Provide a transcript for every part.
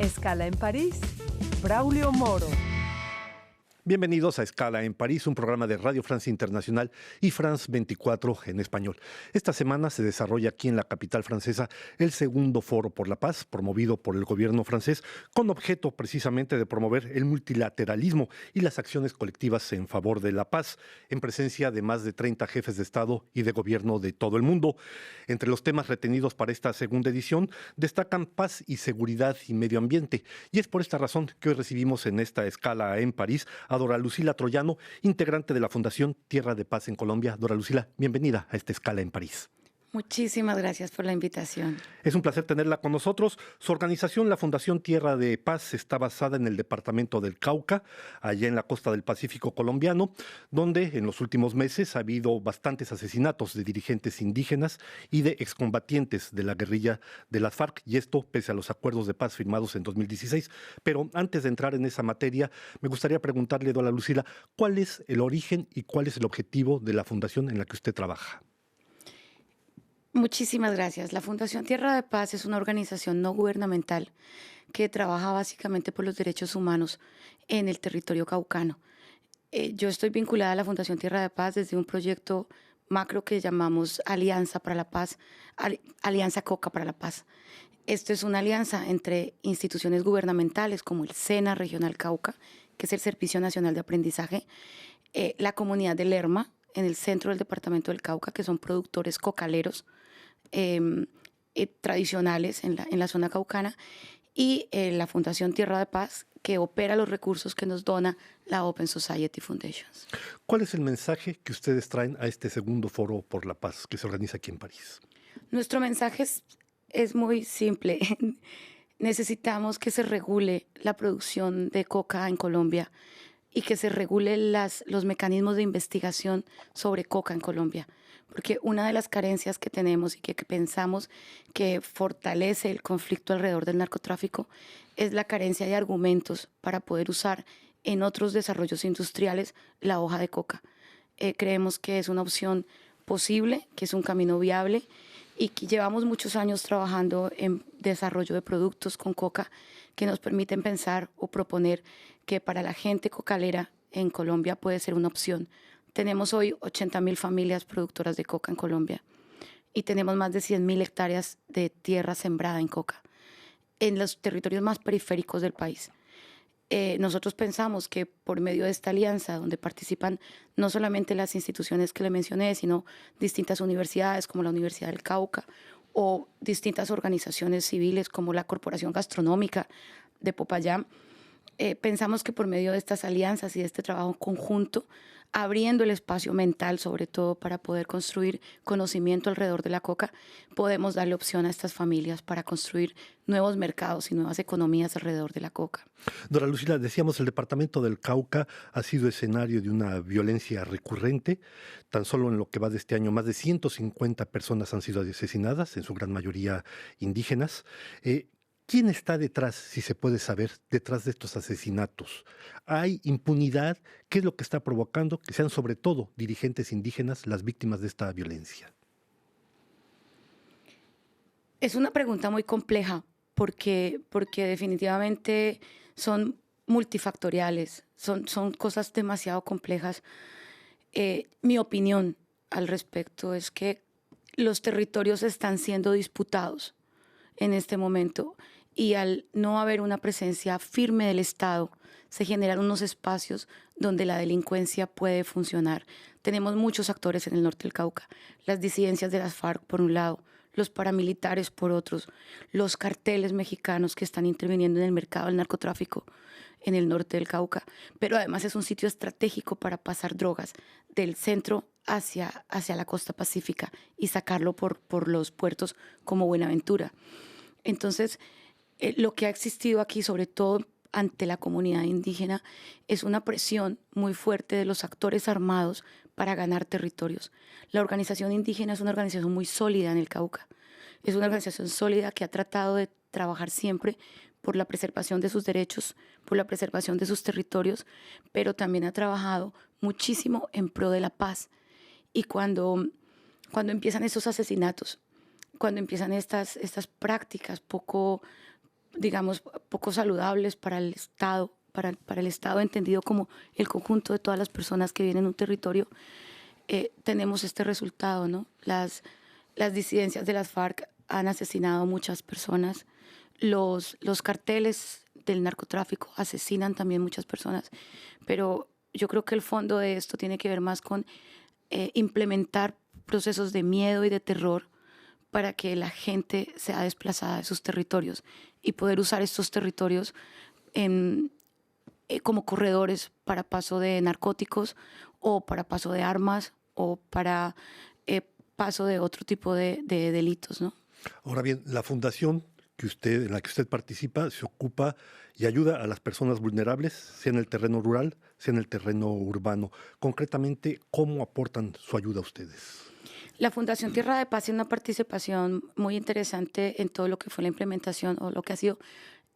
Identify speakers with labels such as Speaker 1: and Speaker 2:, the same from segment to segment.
Speaker 1: Escala en París, Braulio Moro.
Speaker 2: Bienvenidos a Escala en París, un programa de Radio Francia Internacional y France 24 en español. Esta semana se desarrolla aquí en la capital francesa el segundo Foro por la Paz, promovido por el gobierno francés, con objeto precisamente de promover el multilateralismo y las acciones colectivas en favor de la paz, en presencia de más de 30 jefes de Estado y de gobierno de todo el mundo. Entre los temas retenidos para esta segunda edición destacan paz y seguridad y medio ambiente. Y es por esta razón que hoy recibimos en esta Escala en París a Dora Lucila Troyano, integrante de la Fundación Tierra de Paz en Colombia. Dora Lucila, bienvenida a esta Escala en París.
Speaker 3: Muchísimas gracias por la invitación.
Speaker 2: Es un placer tenerla con nosotros. Su organización, la Fundación Tierra de Paz, está basada en el departamento del Cauca, allá en la costa del Pacífico colombiano, donde en los últimos meses ha habido bastantes asesinatos de dirigentes indígenas y de excombatientes de la guerrilla de las FARC, y esto pese a los acuerdos de paz firmados en 2016. Pero antes de entrar en esa materia, me gustaría preguntarle, Dora Lucila, ¿cuál es el origen y cuál es el objetivo de la fundación en la que usted trabaja?
Speaker 3: Muchísimas gracias. La Fundación Tierra de Paz es una organización no gubernamental que trabaja básicamente por los derechos humanos en el territorio caucano. Yo estoy vinculada a la Fundación Tierra de Paz desde un proyecto macro que llamamos Alianza para la Paz, Alianza Coca para la Paz. Esto es una alianza entre instituciones gubernamentales como el SENA Regional Cauca, que es el Servicio Nacional de Aprendizaje, la comunidad de Lerma, en el centro del departamento del Cauca, que son productores cocaleros tradicionales en la zona caucana, y la Fundación Tierra de Paz, que opera los recursos que nos dona la Open Society Foundations.
Speaker 2: ¿Cuál es el mensaje que ustedes traen a este segundo Foro por la Paz que se organiza aquí en París?
Speaker 3: Nuestro mensaje es muy simple. Necesitamos que se regule la producción de coca en Colombia y que se regule los mecanismos de investigación sobre coca en Colombia. Porque una de las carencias que tenemos y que pensamos que fortalece el conflicto alrededor del narcotráfico es la carencia de argumentos para poder usar en otros desarrollos industriales la hoja de coca. Creemos que es una opción posible, que es un camino viable y que llevamos muchos años trabajando en desarrollo de productos con coca que nos permiten pensar o proponer que para la gente cocalera en Colombia puede ser una opción. Tenemos hoy 80.000 familias productoras de coca en Colombia y tenemos más de 100.000 hectáreas de tierra sembrada en coca en los territorios más periféricos del país. Nosotros pensamos que por medio de esta alianza, donde participan no solamente las instituciones que le mencioné, sino distintas universidades como la Universidad del Cauca o distintas organizaciones civiles como la Corporación Gastronómica de Popayán, pensamos que por medio de estas alianzas y de este trabajo conjunto, abriendo el espacio mental sobre todo para poder construir conocimiento alrededor de la coca, podemos darle opción a estas familias para construir nuevos mercados y nuevas economías alrededor de la coca.
Speaker 2: Dora Lucila, decíamos, el departamento del Cauca ha sido escenario de una violencia recurrente. Tan solo en lo que va de este año, más de 150 personas han sido asesinadas, en su gran mayoría indígenas. ¿Quién está detrás, si se puede saber, detrás de estos asesinatos? ¿Hay impunidad? ¿Qué es lo que está provocando que sean sobre todo dirigentes indígenas las víctimas de esta violencia?
Speaker 3: Es una pregunta muy compleja porque definitivamente son multifactoriales, son cosas demasiado complejas. Mi opinión al respecto es que los territorios están siendo disputados en este momento y al no haber una presencia firme del Estado, se generan unos espacios donde la delincuencia puede funcionar. Tenemos muchos actores en el norte del Cauca, las disidencias de las FARC por un lado, los paramilitares por otros, los carteles mexicanos que están interviniendo en el mercado del narcotráfico en el norte del Cauca, pero además es un sitio estratégico para pasar drogas del centro hacia la costa pacífica y sacarlo por los puertos como Buenaventura. Entonces, lo que ha existido aquí, sobre todo ante la comunidad indígena, es una presión muy fuerte de los actores armados para ganar territorios. La organización indígena es una organización muy sólida en el Cauca. Es una organización sólida que ha tratado de trabajar siempre por la preservación de sus derechos, por la preservación de sus territorios, pero también ha trabajado muchísimo en pro de la paz. Y cuando empiezan esos asesinatos, cuando empiezan estas prácticas poco digamos, poco saludables para el Estado, para el Estado entendido como el conjunto de todas las personas que viven en un territorio, tenemos este resultado, ¿no? Las disidencias de las FARC han asesinado a muchas personas, los carteles del narcotráfico asesinan también muchas personas, pero yo creo que el fondo de esto tiene que ver más con implementar procesos de miedo y de terror para que la gente sea desplazada de sus territorios y poder usar estos territorios como corredores para paso de narcóticos o para paso de armas o para paso de otro tipo de delitos, ¿no?
Speaker 2: Ahora bien, la fundación en la que usted participa se ocupa y ayuda a las personas vulnerables, sea en el terreno rural, sea en el terreno urbano. Concretamente, ¿cómo aportan su ayuda a ustedes?
Speaker 3: La Fundación Tierra de Paz tiene una participación muy interesante en todo lo que fue la implementación o lo que ha sido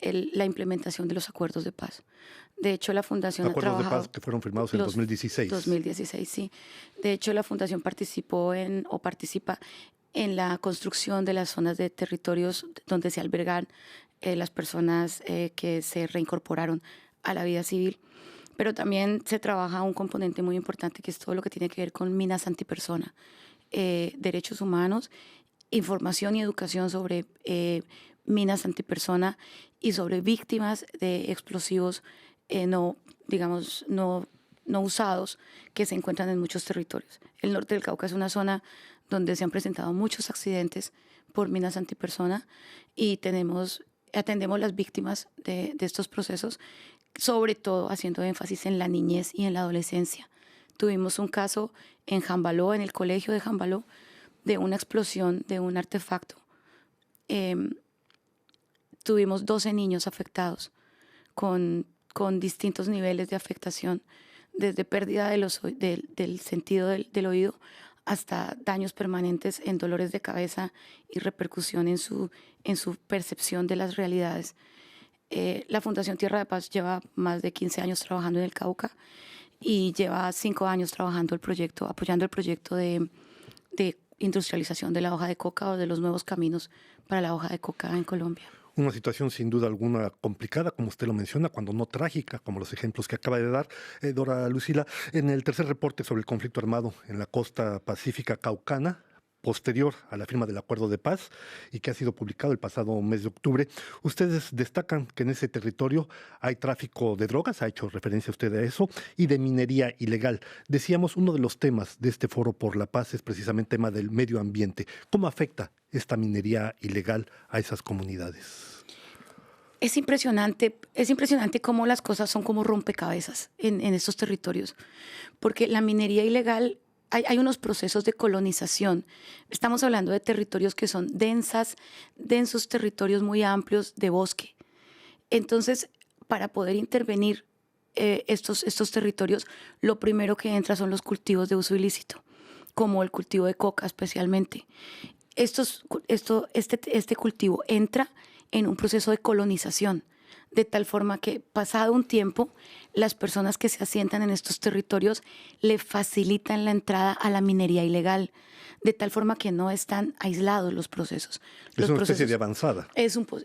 Speaker 3: la implementación de los acuerdos de paz. De hecho, la Fundación ha trabajado...
Speaker 2: Acuerdos de paz que fueron firmados en 2016.
Speaker 3: 2016, sí. De hecho, la Fundación participa en la construcción de las zonas de territorios donde se albergan las personas que se reincorporaron a la vida civil. Pero también se trabaja un componente muy importante que es todo lo que tiene que ver con minas antipersona, derechos humanos, información y educación sobre minas antipersona y sobre víctimas de explosivos no usados que se encuentran en muchos territorios. El norte del Cauca es una zona donde se han presentado muchos accidentes por minas antipersona y atendemos las víctimas de estos procesos, sobre todo haciendo énfasis en la niñez y en la adolescencia. Tuvimos un caso en Jambaló, en el colegio de Jambaló, de una explosión de un artefacto. Tuvimos 12 niños afectados con distintos niveles de afectación, desde pérdida del sentido del oído hasta daños permanentes en dolores de cabeza y repercusión en su percepción de las realidades. La Fundación Tierra de Paz lleva más de 15 años trabajando en el Cauca y lleva 5 años trabajando apoyando el proyecto de industrialización de la hoja de coca o de los nuevos caminos para la hoja de coca en Colombia.
Speaker 2: Una situación sin duda alguna complicada, como usted lo menciona, cuando no trágica, como los ejemplos que acaba de dar Dora Lucila. En el tercer reporte sobre el conflicto armado en la costa pacífica caucana, posterior a la firma del acuerdo de paz y que ha sido publicado el pasado mes de octubre, ustedes destacan que en ese territorio hay tráfico de drogas, ha hecho referencia usted a eso, y de minería ilegal. Decíamos, uno de los temas de este Foro por la Paz es precisamente el tema del medio ambiente. ¿Cómo afecta esta minería ilegal a esas comunidades?
Speaker 3: Es impresionante cómo las cosas son como rompecabezas en estos territorios, porque la minería ilegal, hay unos procesos de colonización. Estamos hablando de territorios que son densos territorios muy amplios de bosque. Entonces, para poder intervenir estos territorios, lo primero que entra son los cultivos de uso ilícito, como el cultivo de coca especialmente. Este cultivo entra en un proceso de colonización, de tal forma que pasado un tiempo, las personas que se asientan en estos territorios le facilitan la entrada a la minería ilegal, de tal forma que no están aislados los procesos.
Speaker 2: Es una especie de avanzada.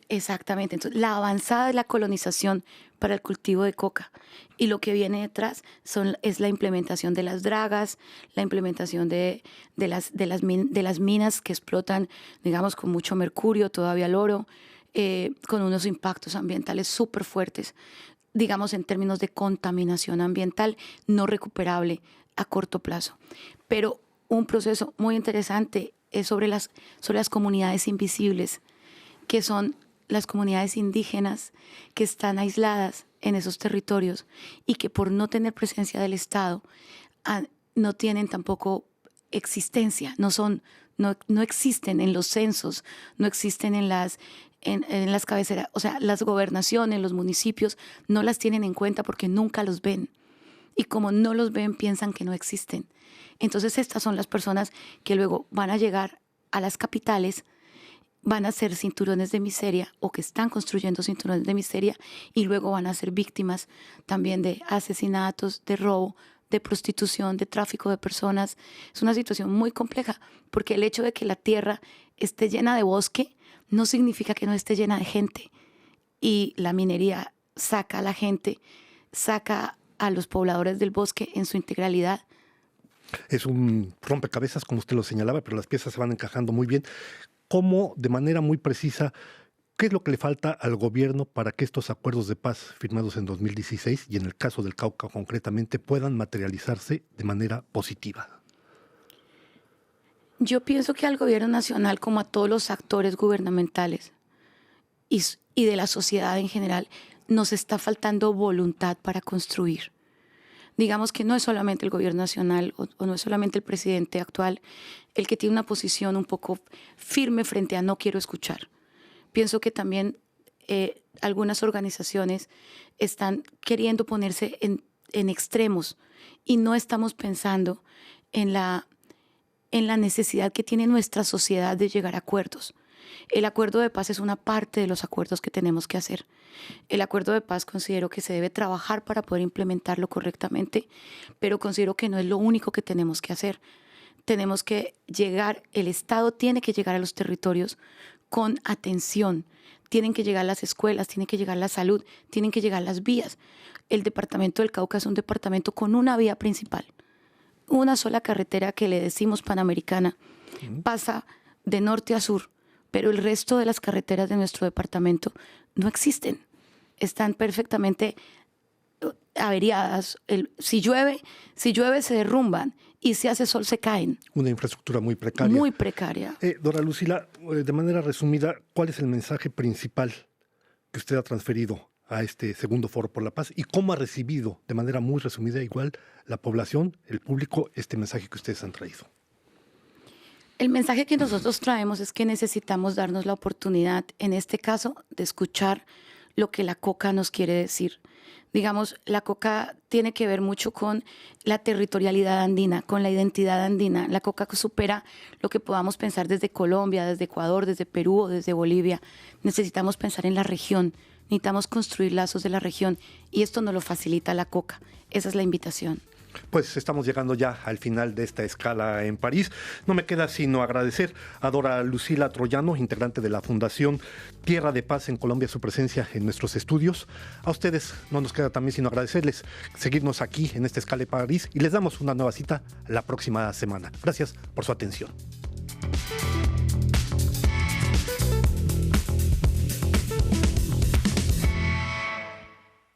Speaker 3: Exactamente. Entonces, la avanzada es la colonización para el cultivo de coca. Y lo que viene detrás es la implementación de las dragas, la implementación de las minas que explotan, digamos, con mucho mercurio, todavía el oro, con unos impactos ambientales súper fuertes, digamos en términos de contaminación ambiental no recuperable a corto plazo. Pero un proceso muy interesante es sobre las comunidades invisibles, que son las comunidades indígenas que están aisladas en esos territorios y que por no tener presencia del Estado no tienen tampoco existencia, no existen en los censos, no existen en las cabeceras, o sea, las gobernaciones, los municipios no las tienen en cuenta porque nunca los ven. Y como no los ven, piensan que no existen. Entonces estas son las personas que luego van a llegar a las capitales, van a ser cinturones de miseria o que están construyendo cinturones de miseria y luego van a ser víctimas también de asesinatos, de robo, de prostitución, de tráfico de personas. Es una situación muy compleja porque el hecho de que la tierra esté llena de bosque no significa que no esté llena de gente. y la minería saca a la gente, saca a los pobladores del bosque en su integralidad.
Speaker 2: Es un rompecabezas, como usted lo señalaba, pero las piezas se van encajando muy bien. ¿Cómo, de manera muy precisa, qué es lo que le falta al gobierno para que estos acuerdos de paz firmados en 2016 y en el caso del Cauca concretamente puedan materializarse de manera positiva?
Speaker 3: Yo pienso que al gobierno nacional, como a todos los actores gubernamentales y de la sociedad en general, nos está faltando voluntad para construir. Digamos que no es solamente el gobierno nacional o no es solamente el presidente actual el que tiene una posición un poco firme frente a no quiero escuchar. Pienso que también algunas organizaciones están queriendo ponerse en extremos y no estamos pensando en la necesidad que tiene nuestra sociedad de llegar a acuerdos. El acuerdo de paz es una parte de los acuerdos que tenemos que hacer. El acuerdo de paz considero que se debe trabajar para poder implementarlo correctamente, pero considero que no es lo único que tenemos que hacer. Tenemos que llegar, el Estado tiene que llegar a los territorios con atención. Tienen que llegar las escuelas, tiene que llegar la salud, tienen que llegar las vías. El departamento del Cauca es un departamento con una vía principal. Una sola carretera que le decimos Panamericana pasa de norte a sur, pero el resto de las carreteras de nuestro departamento no existen. Están perfectamente averiadas. Si llueve se derrumban y si hace sol se caen.
Speaker 2: Una infraestructura muy precaria.
Speaker 3: Muy precaria.
Speaker 2: Dora Lucila, de manera resumida, ¿cuál es el mensaje principal que usted ha transferido a este segundo Foro por la Paz y cómo ha recibido de manera muy resumida igual la población, el público, este mensaje que ustedes han traído?
Speaker 3: El mensaje que nosotros traemos es que necesitamos darnos la oportunidad, en este caso, de escuchar lo que la COCA nos quiere decir. Digamos, la COCA tiene que ver mucho con la territorialidad andina, con la identidad andina. La COCA supera lo que podamos pensar desde Colombia, desde Ecuador, desde Perú o desde Bolivia. Necesitamos pensar en la región, necesitamos construir lazos de la región y esto nos lo facilita la COCA. Esa es la invitación.
Speaker 2: Pues estamos llegando ya al final de esta escala en París. No me queda sino agradecer a Dora Lucila Troyano, integrante de la Fundación Tierra de Paz en Colombia, su presencia en nuestros estudios. A ustedes no nos queda también sino agradecerles seguirnos aquí en esta escala en París y les damos una nueva cita la próxima semana. Gracias por su atención.